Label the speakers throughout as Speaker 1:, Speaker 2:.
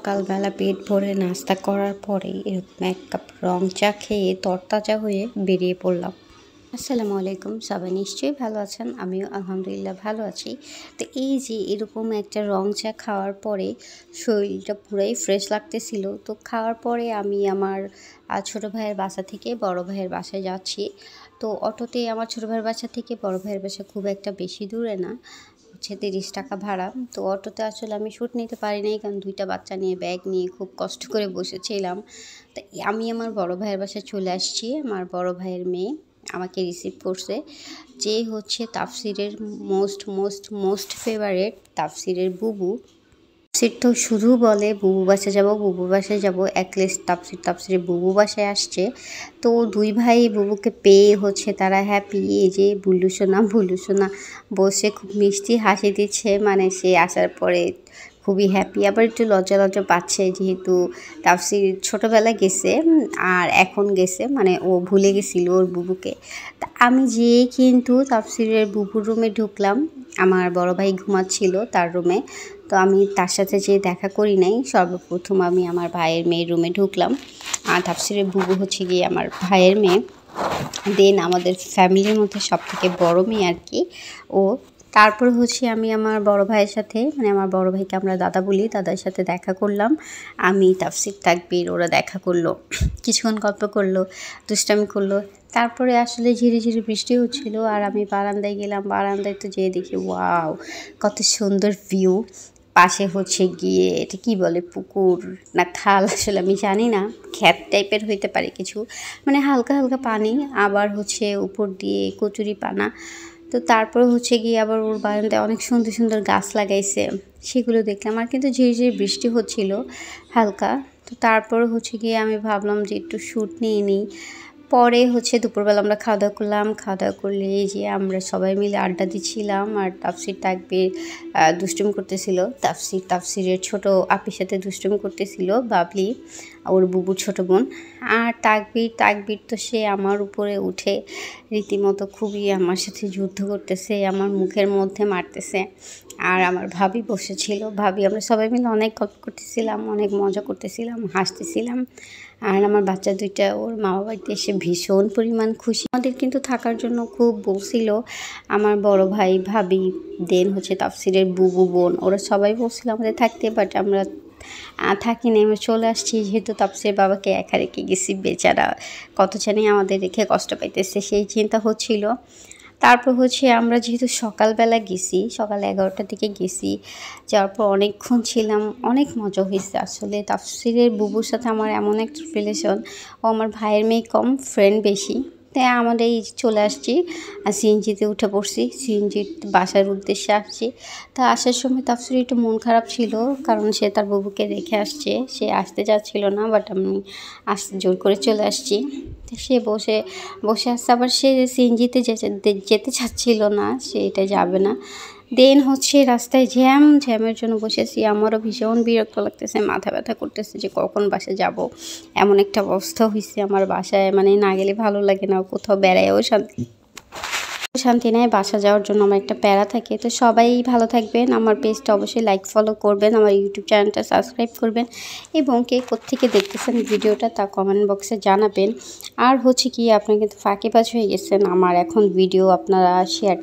Speaker 1: সকালবেলা পেট ভরে নাস্তা করার পরে এরকম এক কাপ রং চা খেয়ে তরতাজা হয়ে বেরিয়ে পড়লাম। আসসালামু আলাইকুম, সবাই নিশ্চয়ই ভালো আছেন। আমিও আলহামদুলিল্লাহ ভালো আছি। তো এই যে এরকম একটা রং চা খাওয়ার পরে শরীরটা পুরাই ফ্রেশ লাগতেছিল। তো খাওয়ার পরে আমি আমার ছোটো ভাইয়ের বাসা থেকে বড় ভাইয়ের বাসায় যাচ্ছি। তো অটোতে আমার ছোটো ভাইয়ের বাসা থেকে বড় ভাইয়ের বাসা খুব একটা বেশি দূরে না, হচ্ছে 30 টাকা ভাড়া। তো অটোতে আসলে আমি শ্যুট নিতে পারি নাই, কারণ 2টা বাচ্চা নিয়ে ব্যাগ নিয়ে খুব কষ্ট করে বসেছিলাম। তো আমি আমার বড় ভাইয়ের বাসায় চলে আসছি। আমার বড় ভাইয়ের মেয়ে আমাকে রিসিভ করছে, যে হচ্ছে তাফসিরের মোস্ট ফেভারেট তাফসিরের বুবু। তাফসির তো শুধু বলে বুবু বাসায় যাব, বুবু বাসায় যাব, একলিস্ট তাফসিরের বুবু বাসায় আসছে। তো দুই ভাই বুবুকে পেয়ে হচ্ছে তারা হ্যাপি। এই যে বুল্লু সোনা বসে খুব মিষ্টি হাসি দিচ্ছে, মানে সে আসার পরে খুবই হ্যাপি। আবার একটু লজ্জা পাচ্ছে, যেহেতু তাফসির ছোটোবেলা গেছে আর এখন গেছে, মানে ও ভুলে গেছিল ওর বুবুকে। তা আমি যেয়ে কিন্তু তাফসিরের বুবুর রুমে ঢুকলাম। আমার বড় ভাই ঘুমাচ্ছিল তার রুমে, তো আমি তার সাথে যেয়ে দেখা করি নাই। সর্বপ্রথম আমি আমার ভাইয়ের মেয়ের রুমে ঢুকলাম। আর তাফসিরের বুবু হচ্ছে গিয়ে আমার ভাইয়ের মেয়ে, দেন আমাদের ফ্যামিলির মধ্যে সবথেকে বড় মেয়ে আর কি ও। তারপর হচ্ছে আমি আমার বড় ভাইয়ের সাথে, মানে আমার বড় ভাইকে আমরা দাদা বলি, দাদার সাথে দেখা করলাম। আমি তাফসির তাকবীর ওরা দেখা করলো, কিছুক্ষণ গল্প করলো, দুষ্টামি করলো। তারপরে আসলে ঝিরি বৃষ্টি হচ্ছিল আর আমি বারান্দায় গেলাম। বারান্দায় তো যেয়ে দেখি ওয়াও, কত সুন্দর ভিউ। পাশে হচ্ছে গিয়ে এটা কি বলে, পুকুর না খাল আসলে আমি জানি না, ক্ষেত টাইপের হইতে পারে কিছু, মানে হালকা পানি। আবার হচ্ছে উপর দিয়ে কচুরি পানা। তো তারপরে হচ্ছে গিয়ে আবার ওর বারান্দায় অনেক সুন্দর গাছ লাগাইছে, সেগুলো দেখলাম। আর কিন্তু ঝিরি বৃষ্টি হচ্ছিল হালকা। তো তারপরে হচ্ছে গিয়ে আমি ভাবলাম যে একটু শ্যুট নিয়ে নিই। পরে হচ্ছে দুপুরবেলা আমরা খাওয়া দাওয়া করলাম। খাওয়া দাওয়া করলে এই যে আমরা সবাই মিলে আড্ডা দিচ্ছিলাম। আর তাফসির তাকবীর দুষ্টুমি করতেছিল। তাফসিরের ছোট আপির সাথে দুষ্টুমি করতেছিল, বাবলি ওর বুবুর ছোট বোন। আর তাকবীর তো সে আমার উপরে উঠে রীতিমতো খুবই আমার সাথে যুদ্ধ করতেছে, আমার মুখের মধ্যে মারতেছে। আর আমার ভাবি বসেছিল, আমরা সবাই মিলে অনেক গল্প করতেছিলাম, অনেক মজা করতেছিলাম, হাসতেছিলাম। আর আমার বাচ্চা দুইটা ওর মামা বাড়িতে এসে ভীষণ পরিমাণ খুশি। আমাদের কিন্তু থাকার জন্য খুব বলছিল আমার বড় ভাই, ভাবি, দেন হচ্ছে তাফসিরের বুবু বোন, ওরা সবাই বলছিল আমাদের থাকতে, বাট আমরা থাকি না, আমরা চলে আসছি। যেহেতু তাফসিরের বাবাকে একা রেখে গেছি, বেচারা কত জানি আমাদের রেখে কষ্ট পাইতেছে, সেই চিন্তা হচ্ছিল। তারপর হচ্ছে আমরা যেহেতু সকালবেলা গেছি, সকাল 11টার দিকে গেছি, যাওয়ার পর অনেকক্ষণ ছিলাম, অনেক মজা হয়েছে। আসলে তাফসিরের বুবুর সাথে আমার এমন একটা রিলেশন, ও আমার ভাইয়ের মেয়ে কম, ফ্রেন্ড বেশি। তাই আমাদের এই চলে আসছি আর সিএনজিতে উঠে পড়ছি, সিএনজির বাসার উদ্দেশ্যে আসছি। তা আসার সময় তাফসির একটু মন খারাপ ছিল, কারণ সে তার বুবুকে রেখে আসছে, সে আসতে যাচ্ছিল না, বাট আমি জোর করে চলে আসছি। সে বসে আসছে, আবার সে সিএনজিতে যেতে চাচ্ছিল না, সে এটা যাবে না। দেন হচ্ছে রাস্তায় জ্যামের জন্য বসেছি। আমারও ভীষণ বিরক্ত লাগতেছে, মাথা ব্যথা করতেছে যে কখন বাসায় যাব। এমন একটা অবস্থা হয়েছে আমার বাসায়, মানে না গেলে ভালো লাগে না, কোথাও বেড়ায়ও শান্তি নেই। বাসা যাওয়ার জন্য আমার একটা প্যারা থাকে। তো সবাই ভালো থাকবেন, আমার পেজটা অবশ্যই লাইক ফলো করবেন, আমার ইউটিউব চ্যানেলটা সাবস্ক্রাইব করবেন, এবং কে কোত্থেকে দেখতেছেন ভিডিওটা তা কমেন্ট বক্সে জানাবেন। আর হচ্ছে কি, আপনারা কিন্তু ফাঁকিবাজ হয়ে গেছেন, আমার এখন ভিডিও আপনারা শেয়ার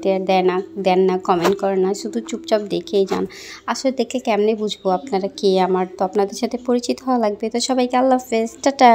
Speaker 1: দেন না, কমেন্ট করেন না, শুধু চুপচাপ দেখেই যান। আসলে দেখে কেমনে বুঝবো আপনারা কে, আমার তো আপনাদের সাথে পরিচিত হওয়া লাগবে। তো সবাইকে আল্লাহ হাফেজ, টাটা।